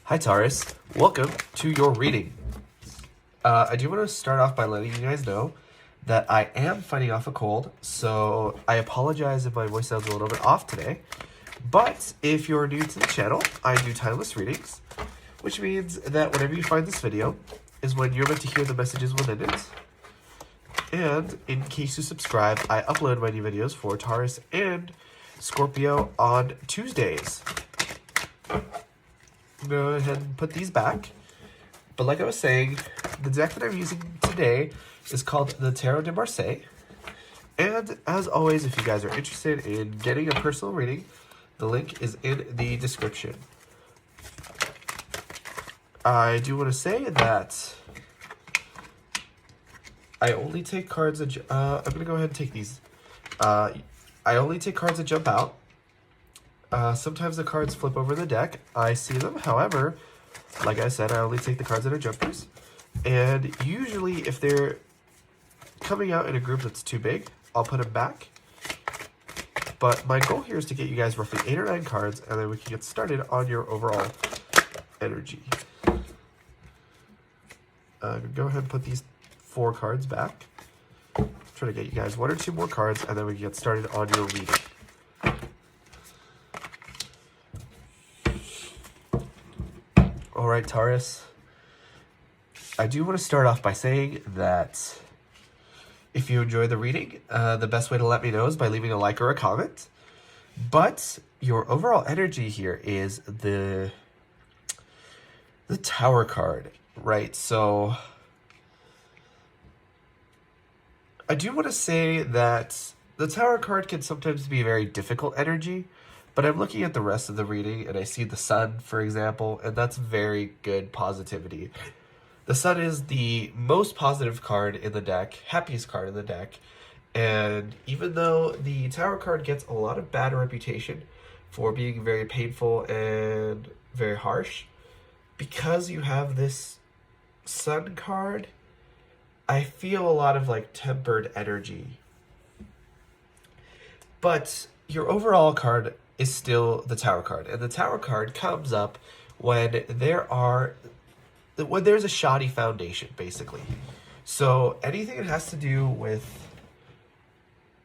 Hi Taurus, welcome to your reading. I do want to start off by letting you guys know that I am fighting off a cold, so I apologize if my voice sounds a little bit off today. But if you're new to the channel, I do timeless readings, which means that whenever you find this video is when you're meant to hear the messages within it. And in case you subscribe, I upload my new videos for Taurus and Scorpio on Tuesdays. Go ahead and put these back. But like I was saying, the deck that I'm using today is called the Tarot de Marseille. And as always, if you guys are interested in getting a personal reading, the link is in the description. I do want to say that I only take cards that I'm going to go ahead and take these. I only take cards that jump out. Sometimes the cards flip over the deck. I see them. However, like I said, I only take the cards that are jumpers. And usually if they're coming out in a group that's too big, I'll put them back. But my goal here is to get you guys roughly 8 or 9 cards, and then we can get started on your overall energy. Go ahead and put these 4 cards back. Try to get you guys 1 or 2 more cards, and then we can get started on your reading. Alright, Taurus, I do want to start off by saying that if you enjoy the reading, the best way to let me know is by leaving a like or a comment. But your overall energy here is the Tower card, right? So I do want to say that the Tower card can sometimes be a very difficult energy. But I'm looking at the rest of the reading, and I see the Sun, for example, and that's very good positivity. The Sun is the most positive card in the deck, happiest card in the deck, and even though the Tower card gets a lot of bad reputation for being very painful and very harsh, because you have this Sun card, I feel a lot of like tempered energy. But your overall card is still the Tower card, and the Tower card comes up when there's a shoddy foundation, basically. So anything that has to do with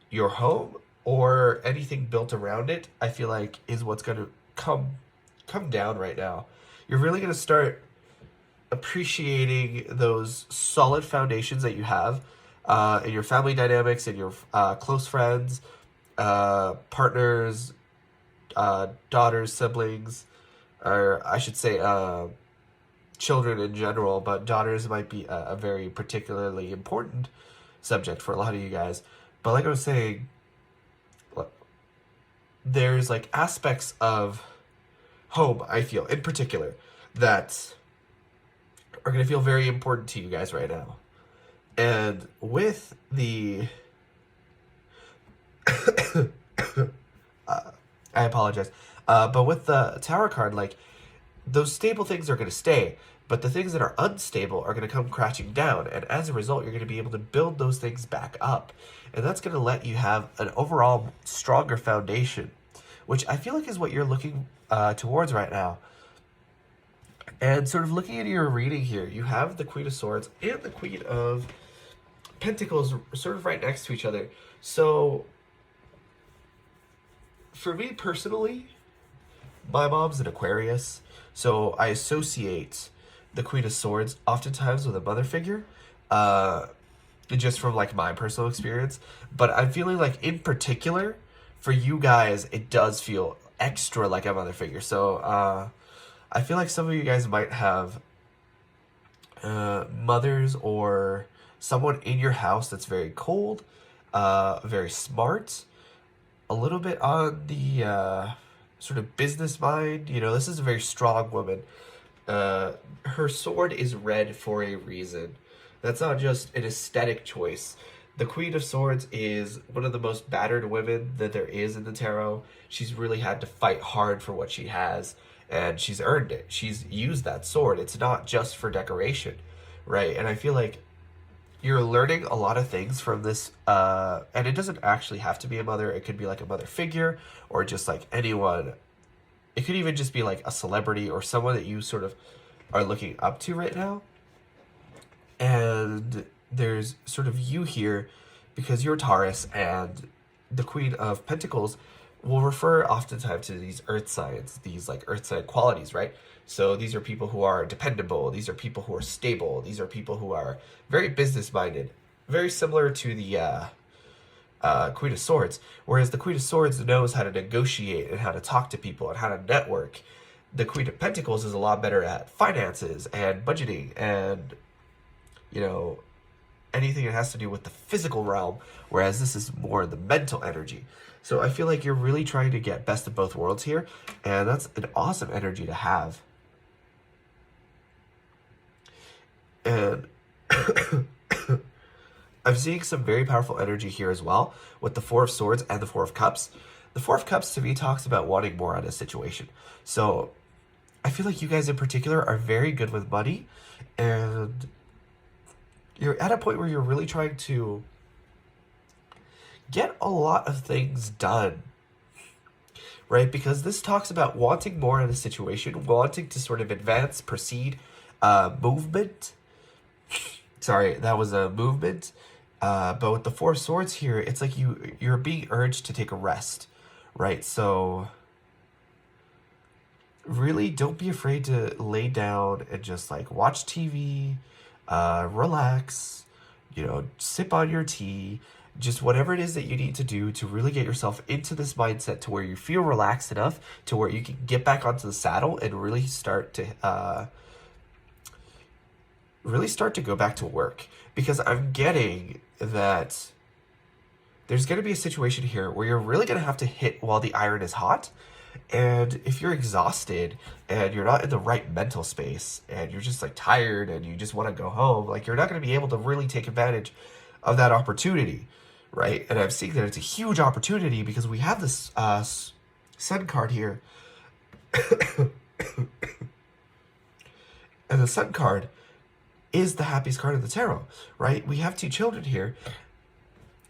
your home or anything built around it, I feel like is what's going to come down right now. You're really going to start appreciating those solid foundations that you have in your family dynamics, in your close friends, partners, daughters, siblings, or I should say children in general, but daughters might be a very particularly important subject for a lot of you guys. But like I was saying, there's like aspects of home, I feel, in particular, that are going to feel very important to you guys right now. And with the I apologize. But with the Tower card, like, those stable things are going to stay, but the things that are unstable are going to come crashing down, and as a result, you're going to be able to build those things back up. And that's going to let you have an overall stronger foundation, which I feel like is what you're looking towards right now. And sort of looking at your reading here, you have the Queen of Swords and the Queen of Pentacles sort of right next to each other. So for me personally, my mom's an Aquarius, so I associate the Queen of Swords oftentimes with a mother figure, just from like my personal experience. But I'm feeling like in particular, for you guys, it does feel extra like a mother figure. So I feel like some of you guys might have mothers or someone in your house that's very cold, very smart, a little bit on the sort of business mind. You know, this is a very strong woman. Her sword is red for a reason. That's not just an aesthetic choice. The Queen of Swords is one of the most battered women that there is in the tarot. She's really had to fight hard for what she has, and she's earned it. She's used that sword. It's not just for decoration, right? And I feel like you're learning a lot of things from this, and it doesn't actually have to be a mother. It could be like a mother figure, or just like anyone it could even just be like a celebrity or someone that you sort of are looking up to right now. And there's sort of you here because you're Taurus, and the Queen of Pentacles will refer oftentimes to these earth signs, these like earth sign qualities, right? So these are people who are dependable, these are people who are stable, these are people who are very business minded, very similar to the Queen of Swords. Whereas the Queen of Swords knows how to negotiate and how to talk to people and how to network. The Queen of Pentacles is a lot better at finances and budgeting and, you know, anything that has to do with the physical realm, whereas this is more the mental energy. So I feel like you're really trying to get best of both worlds here, and that's an awesome energy to have. And I'm seeing some very powerful energy here as well with the Four of Swords and the Four of Cups. The Four of Cups to me talks about wanting more out of a situation. So I feel like you guys in particular are very good with money, and you're at a point where you're really trying to get a lot of things done, right? Because this talks about wanting more in a situation, wanting to sort of advance, proceed, movement. Sorry, that was a movement. But with the Four of Swords here, it's like you're being urged to take a rest, right? So really don't be afraid to lay down and just like watch TV, relax, you know, sip on your tea, just whatever it is that you need to do to really get yourself into this mindset to where you feel relaxed enough to where you can get back onto the saddle and really start to go back to work. Because I'm getting that there's going to be a situation here where you're really going to have to hit while the iron is hot. And if you're exhausted and you're not in the right mental space and you're just like tired and you just want to go home, like you're not going to be able to really take advantage of that opportunity, right? And I'm seeing that it's a huge opportunity because we have this Sun card here. And the Sun card is the happiest card of the tarot, right? We have two children here,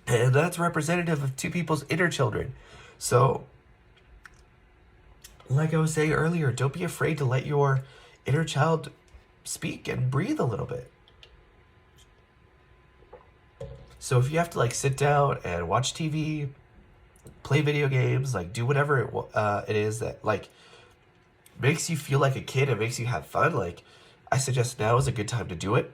and that's representative of two people's inner children. So like I was saying earlier, don't be afraid to let your inner child speak and breathe a little bit. So if you have to like sit down and watch TV, play video games, like do whatever it is that like makes you feel like a kid and makes you have fun, like I suggest now is a good time to do it,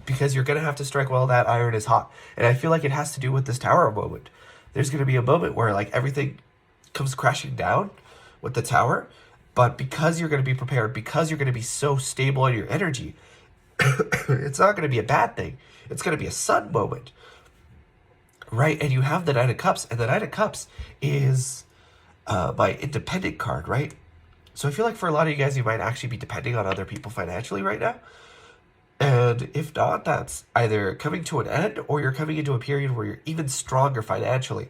because you're going to have to strike while that iron is hot. And I feel like it has to do with this tower moment. There's going to be a moment where like everything comes crashing down with the tower, but because you're going to be prepared, because you're going to be so stable in your energy, it's not going to be a bad thing. It's going to be a sun moment, right? And you have the Knight of Cups, and the Knight of Cups is my independent card, right? So I feel like for a lot of you guys, you might actually be depending on other people financially right now. And if not, that's either coming to an end or you're coming into a period where you're even stronger financially.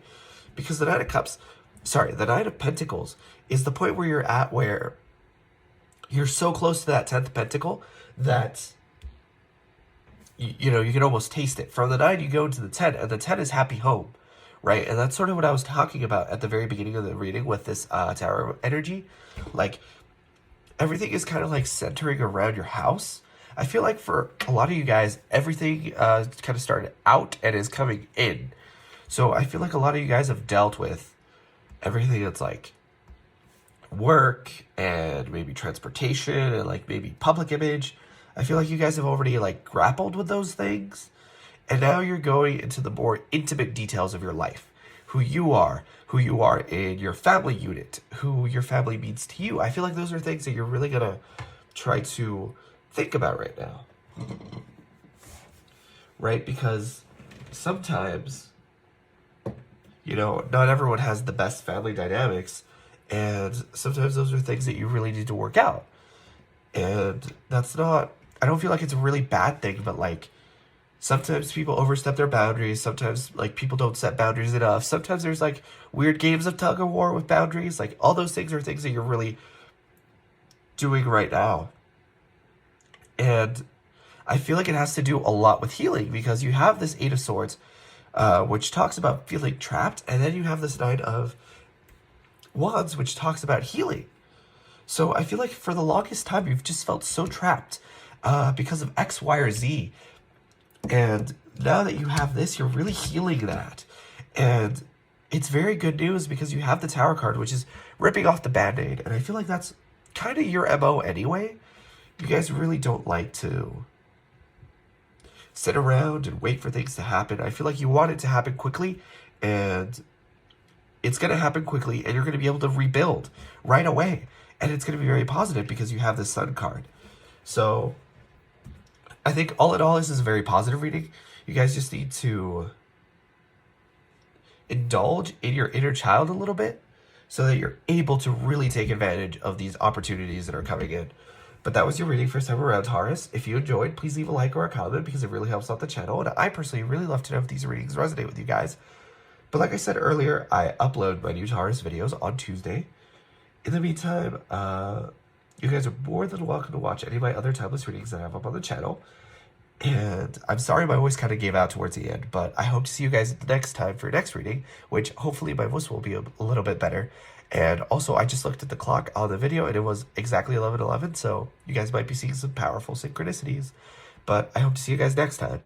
Because the Knight of Pentacles is the point where you're at where you're so close to that 10th pentacle that, you know, you can almost taste it. From the 9, you go into the 10, and the 10 is happy home, right? And that's sort of what I was talking about at the very beginning of the reading with this tower energy. Like, everything is kind of like centering around your house. I feel like for a lot of you guys, everything kind of started out and is coming in. So I feel like a lot of you guys have dealt with everything that's like work and maybe transportation and like maybe public image. I feel like you guys have already like grappled with those things. And now you're going into the more intimate details of your life. Who you are in your family unit, who your family means to you. I feel like those are things that you're really going to try to think about right now. Right? Because sometimes, you know, not everyone has the best family dynamics, and sometimes those are things that you really need to work out. And that's not, I don't feel like it's a really bad thing, but like, sometimes people overstep their boundaries. Sometimes like people don't set boundaries enough. Sometimes there's like weird games of tug of war with boundaries. Like all those things are things that you're really doing right now. And I feel like it has to do a lot with healing, because you have this 8 of Swords, which talks about feeling trapped. And then you have this 9 of Wands, which talks about healing. So I feel like for the longest time, you've just felt so trapped because of X, Y, or Z. And now that you have this, you're really healing that. And it's very good news because you have the Tower card, which is ripping off the Band-Aid. And I feel like that's kind of your MO anyway. You guys really don't like to sit around and wait for things to happen. I feel like you want it to happen quickly, and it's going to happen quickly, and you're going to be able to rebuild right away. And it's going to be very positive because you have the Sun card. So I think all in all, this is a very positive reading. You guys just need to indulge in your inner child a little bit so that you're able to really take advantage of these opportunities that are coming in. But that was your reading first time around, Taurus. If you enjoyed, please leave a like or a comment because it really helps out the channel. And I personally really love to know if these readings resonate with you guys. But like I said earlier, I upload my new Taurus videos on Tuesday. In the meantime, you guys are more than welcome to watch any of my other timeless readings that I have up on the channel. And I'm sorry my voice kind of gave out towards the end, but I hope to see you guys the next time for your next reading, which hopefully my voice will be a little bit better. And also, I just looked at the clock on the video, and it was exactly 11:11, so you guys might be seeing some powerful synchronicities. But I hope to see you guys next time.